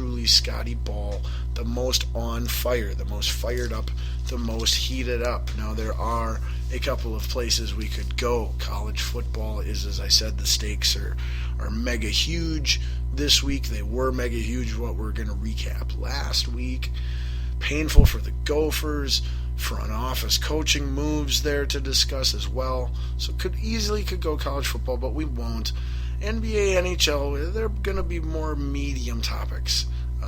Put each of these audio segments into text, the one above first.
truly Scotty Ball, the most on fire, the most fired up, the most heated up. Now, there are a couple of places we could go. College football is, as I said, the stakes are mega huge this week. They were mega huge, what we're going to recap last week. Painful for the Gophers. Front office coaching moves there to discuss as well. So could go college football, but we won't. NBA, NHL, they're going to be more medium topics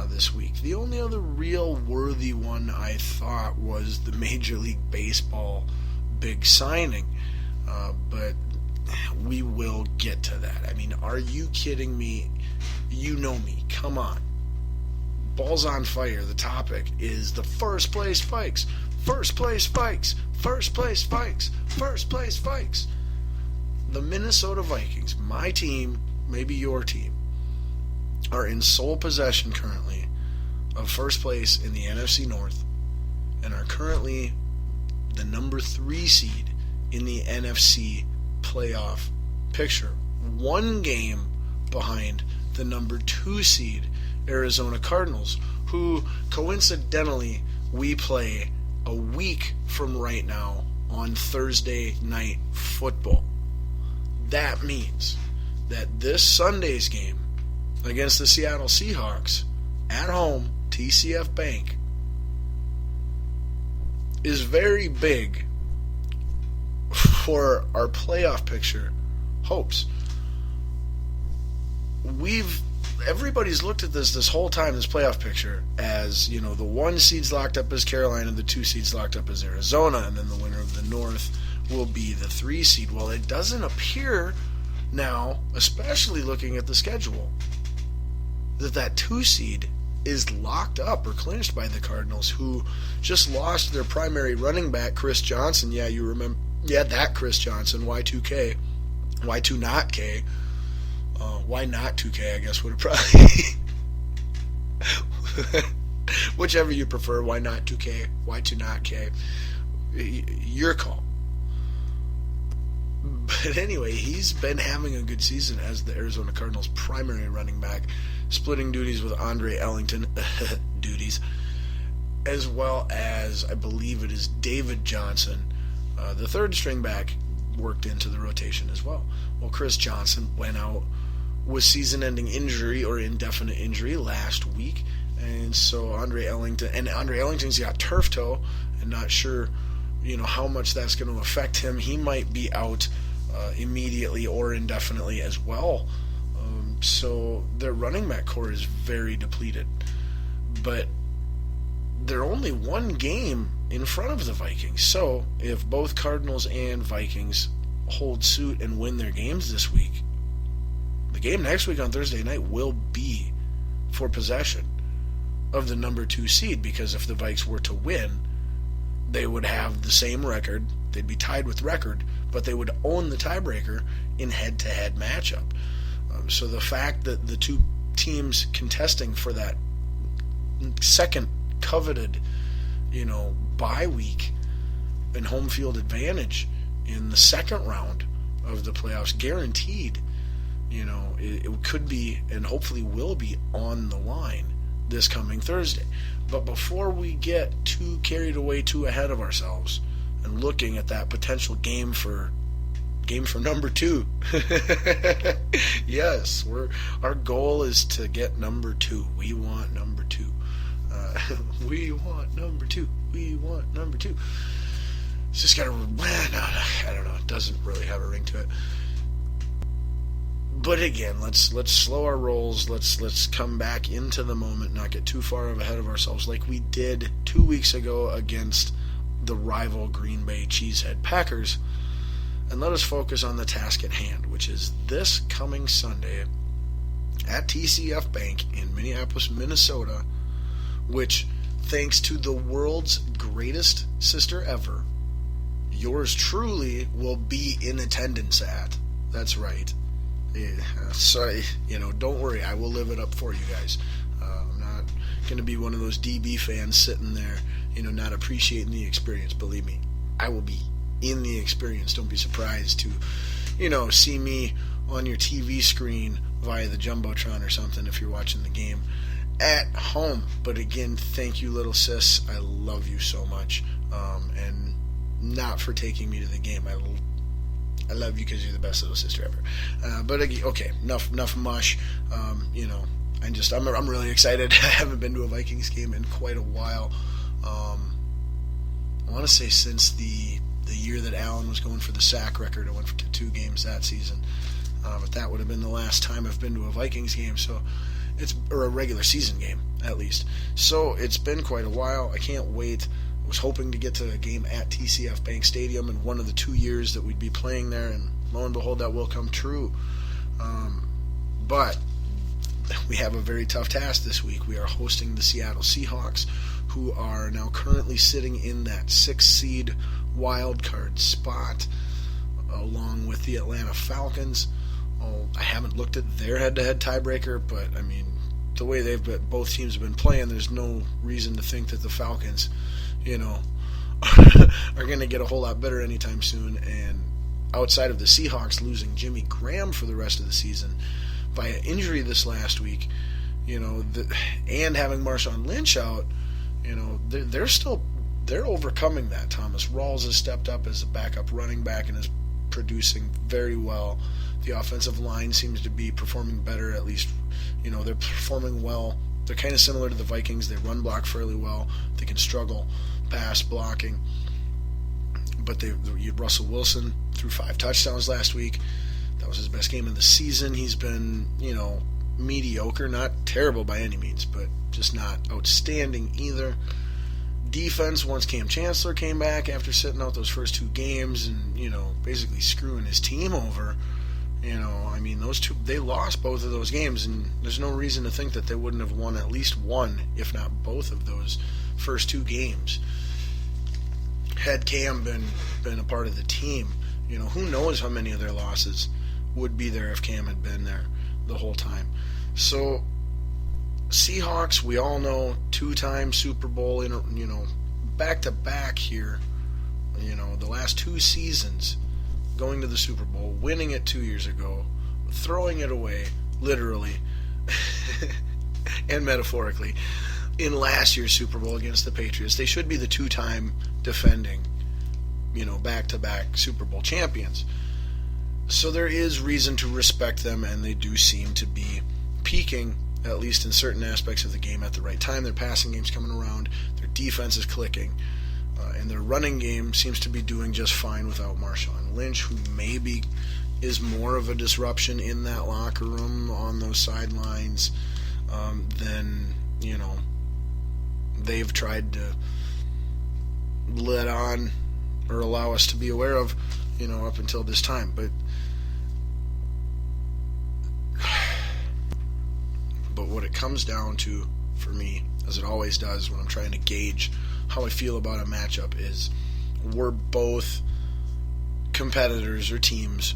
this week. The only other real worthy one I thought was the Major League Baseball big signing. But we will get to that. I mean, are you kidding me? You know me. Come on. Balls on fire. The topic is the first place Vikes. First place Vikes. First place Vikes. First place Vikes. The Minnesota Vikings, my team, maybe your team, are in sole possession currently of first place in the NFC North and are currently the number 3 seed in the NFC playoff picture. One game behind the number 2 seed Arizona Cardinals, who coincidentally we play a week from right now on Thursday Night Football. That means that this Sunday's game against the Seattle Seahawks at home, TCF Bank, is very big for our playoff picture hopes. Everybody's looked at this whole time, this playoff picture, as, the 1 seed's locked up as Carolina, the 2 seed's locked up as Arizona, and then the winner of the North will be the 3 seed. Well, it doesn't appear now, especially looking at the schedule, that 2 seed is locked up or clinched by the Cardinals, who just lost their primary running back, Chris Johnson. Yeah, you remember, that Chris Johnson, Y2K, Y2 not K. Why not 2K, I guess, would have probably... Whichever you prefer, why not 2K, Y2 not K. Your call. But anyway, he's been having a good season as the Arizona Cardinals' primary running back, splitting duties with Andre Ellington, as well as, I believe it is David Johnson, the third string back, worked into the rotation as well. Well, Chris Johnson went out with season-ending injury or indefinite injury last week, and so Andre Ellington's got turf toe, and not sure, how much that's going to affect him. He might be out immediately or indefinitely as well. So their running back core is very depleted, but they're only 1 game in front of the Vikings. So if both Cardinals and Vikings hold suit and win their games this week, the game next week on Thursday night will be for possession of the number 2 seed, because if the Vikes were to win, they would have the same record. They'd be tied with record, but they would own the tiebreaker in head-to-head matchup. So the fact that the 2 teams contesting for that second coveted, bye week and home field advantage in the second round of the playoffs, guaranteed, it could be and hopefully will be on the line this coming Thursday. But before we get too carried away, too ahead of ourselves, and looking at that potential game for number 2, yes, our goal is to get number 2. We want number 2. We want number 2. We want number 2. It's just got to, I don't know. It doesn't really have a ring to it. But again, let's slow our rolls. Let's come back into the moment, not get too far ahead of ourselves like we did 2 weeks ago against the rival Green Bay Cheesehead Packers. And let us focus on the task at hand, which is this coming Sunday at TCF Bank in Minneapolis, Minnesota, which, thanks to the world's greatest sister ever, yours truly will be in attendance at. That's right. Sorry, don't worry. I will live it up for you guys. I'm not going to be one of those DB fans sitting there, not appreciating the experience. Believe me, I will be in the experience. Don't be surprised to, see me on your TV screen via the Jumbotron or something if you're watching the game at home. But again, thank you, little sis. I love you so much, and not for taking me to the game. I love you because you're the best little sister ever. But okay, enough mush. I'm really excited. I haven't been to a Vikings game in quite a while. I want to say since the year that Allen was going for the sack record. I went to 2 games that season. But that would have been the last time I've been to a Vikings game. Or a regular season game, at least. So it's been quite a while. I can't wait. I was hoping to get to a game at TCF Bank Stadium in one of the 2 years that we'd be playing there, and lo and behold, that will come true. But we have a very tough task this week. We are hosting the Seattle Seahawks, who are now currently sitting in that 6th seed wild card spot, along with the Atlanta Falcons. I haven't looked at their head-to-head tiebreaker, but I mean, the way both teams have been playing, there's no reason to think that the Falcons, are going to get a whole lot better anytime soon. And outside of the Seahawks losing Jimmy Graham for the rest of the season by an injury this last week, and having Marshawn Lynch out, they're overcoming that. Thomas Rawls has stepped up as a backup running back and is producing very well. The offensive line seems to be performing better, at least, they're performing well. They're kind of similar to the Vikings. They run block fairly well. They can struggle pass blocking. But you had Russell Wilson threw 5 touchdowns last week. That was his best game of the season. He's been, mediocre, not terrible by any means, but just not outstanding either. Defense, once Cam Chancellor came back after sitting out those first 2 games and, basically screwing his team over, those 2, they lost both of those games, and there's no reason to think that they wouldn't have won at least one, if not both of those first 2 games. Had Cam been a part of the team, who knows how many of their losses would be there if Cam had been there the whole time. So, Seahawks, we all know, 2-time Super Bowl, back-to-back here, the last 2 seasons going to the Super Bowl, winning it 2 years ago, throwing it away, literally, and metaphorically, in last year's Super Bowl against the Patriots. They should be the 2-time defending, back-to-back Super Bowl champions. So there is reason to respect them, and they do seem to be peaking, at least in certain aspects of the game, at the right time. Their passing game's coming around, their defense is clicking, and their running game seems to be doing just fine without Marshawn Lynch, who maybe is more of a disruption in that locker room on those sidelines than, they've tried to let on or allow us to be aware of, up until this time. But what it comes down to for me, as it always does when I'm trying to gauge how I feel about a matchup, is we're both competitors or teams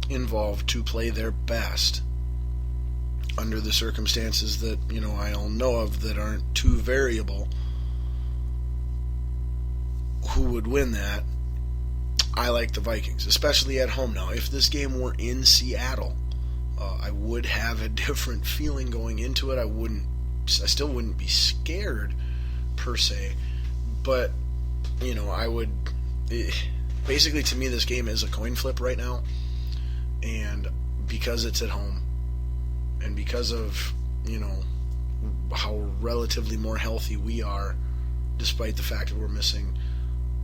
involved to play their best under the circumstances that, I all know of that aren't too variable. Who would win that? I like the Vikings, especially at home now. If this game were in Seattle, I would have a different feeling going into it. I still wouldn't be scared per se, but I would. Basically, to me, this game is a coin flip right now, and because it's at home, and because of how relatively more healthy we are, despite the fact that we're missing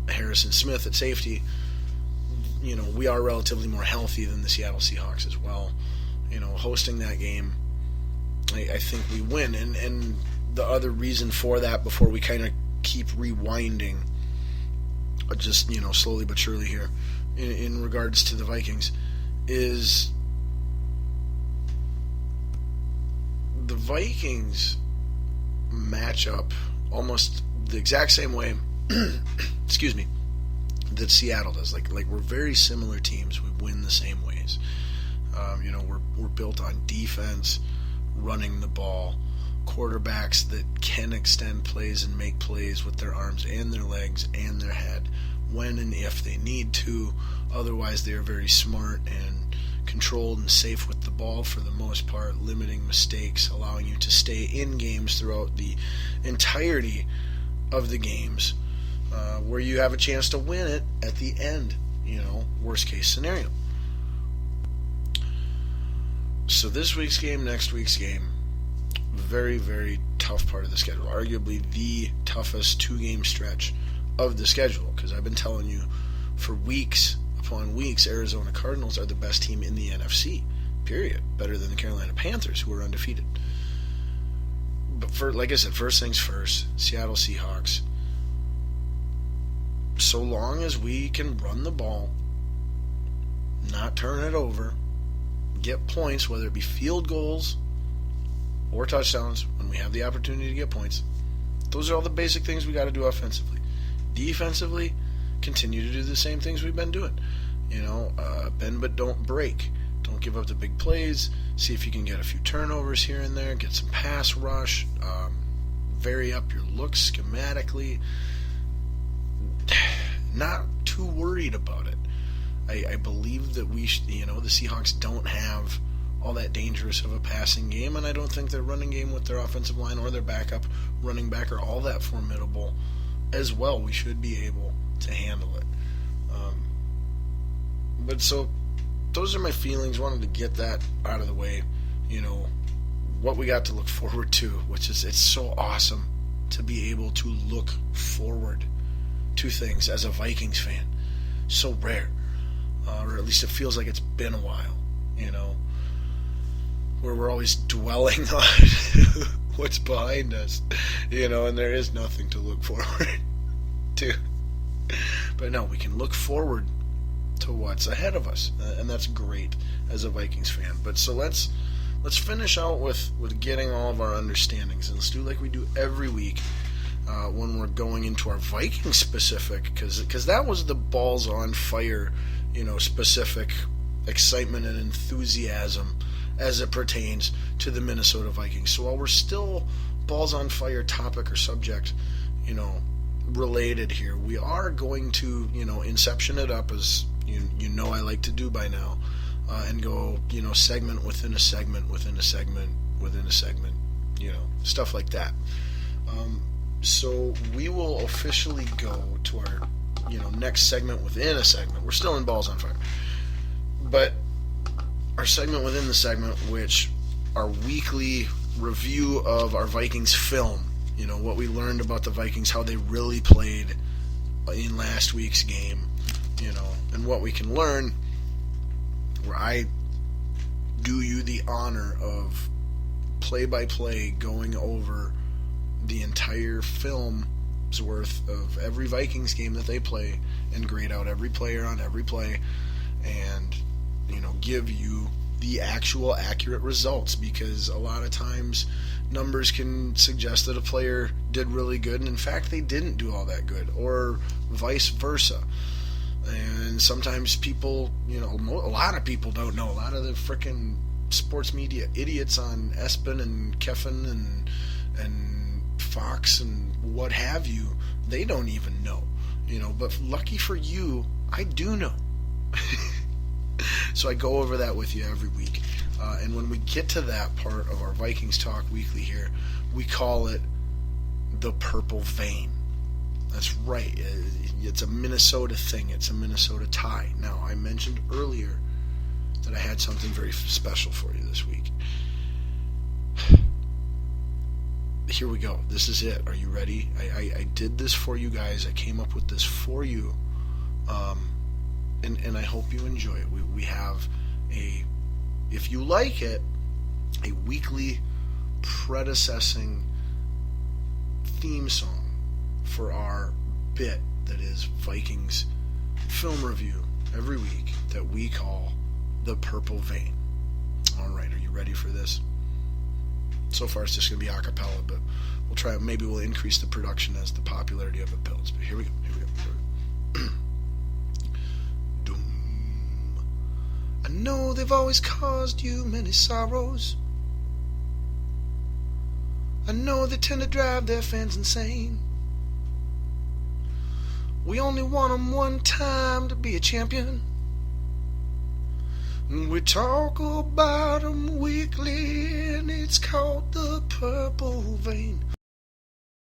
Harrison Smith at safety, we are relatively more healthy than the Seattle Seahawks as well. Hosting that game, I think we win. And the other reason for that, before we kind of keep rewinding, just, slowly but surely here, in regards to the Vikings, is the Vikings match up almost the exact same way, excuse me, that Seattle does. Like we're very similar teams. We win the same ways. We're built on defense, running the ball, quarterbacks that can extend plays and make plays with their arms and their legs and their head when and if they need to. Otherwise, they are very smart and controlled and safe with the ball for the most part, limiting mistakes, allowing you to stay in games throughout the entirety of the games, where you have a chance to win it at the end, worst case scenario. So this week's game, next week's game, very, very tough part of the schedule. Arguably the toughest 2-game stretch of the schedule, because I've been telling you for weeks upon weeks, Arizona Cardinals are the best team in the NFC, period. Better than the Carolina Panthers, who are undefeated. But like I said, first things first, Seattle Seahawks. So long as we can run the ball, not turn it over, get points, whether it be field goals or touchdowns, when we have the opportunity to get points, those are all the basic things we got to do offensively. Defensively, continue to do the same things we've been doing. Bend but don't break. Don't give up the big plays. See if you can get a few turnovers here and there. Get some pass rush. Vary up your looks schematically. Not too worried about it. I believe that the Seahawks don't have all that dangerous of a passing game, and I don't think their running game with their offensive line or their backup running back are all that formidable as well. We should be able to handle it. But so those are my feelings. Wanted to get that out of the way. What we got to look forward to, which is it's so awesome to be able to look forward to things as a Vikings fan. So rare. Or at least it feels like it's been a while, where we're always dwelling on what's behind us, and there is nothing to look forward to. But no, we can look forward to what's ahead of us, and that's great as a Vikings fan. But so let's finish out with getting all of our understandings, and let's do like we do every week when we're going into our Vikings specific, because that was the balls on fire, specific excitement and enthusiasm as it pertains to the Minnesota Vikings. So while we're still balls on fire topic or subject, related here, we are going to, inception it up, as I like to do by now, and go, segment within a segment within a segment within a segment, stuff like that. So we will officially go to our, next segment within a segment. We're still in balls on fire, but our segment within the segment, which our weekly review of our Vikings film, what we learned about the Vikings, how they really played in last week's game, and what we can learn, where I do you the honor of play-by-play going over the entire film's worth of every Vikings game that they play and grade out every player on every play and, give you the actual accurate results, because a lot of times numbers can suggest that a player did really good and in fact they didn't do all that good, or vice versa. And sometimes people, a lot of people don't know. A lot of the frickin' sports media idiots on ESPN and Keffin and Fox and what have you, they don't even know. But lucky for you, I do know. So I go over that with you every week. And when we get to that part of our Vikings Talk Weekly here, we call it the Purple Vein. That's right. It's a Minnesota thing. It's a Minnesota tie. Now, I mentioned earlier that I had something very special for you this week. Here we go. This is it. Are you ready? I did this for you guys. I came up with this for you. And I hope you enjoy it. We have if you like it, a weekly predecessing theme song for our bit that is Vikings film review every week that we call the Purple Vein. All right, are you ready for this? So far it's just going to be a cappella, but we'll try. Maybe we'll increase the production as the popularity of it builds. But here we go. Doom. I know they've always caused you many sorrows. I know they tend to drive their fans insane. We only want them one time to be a champion. We talk about 'em weekly, and it's called the Purple Vein.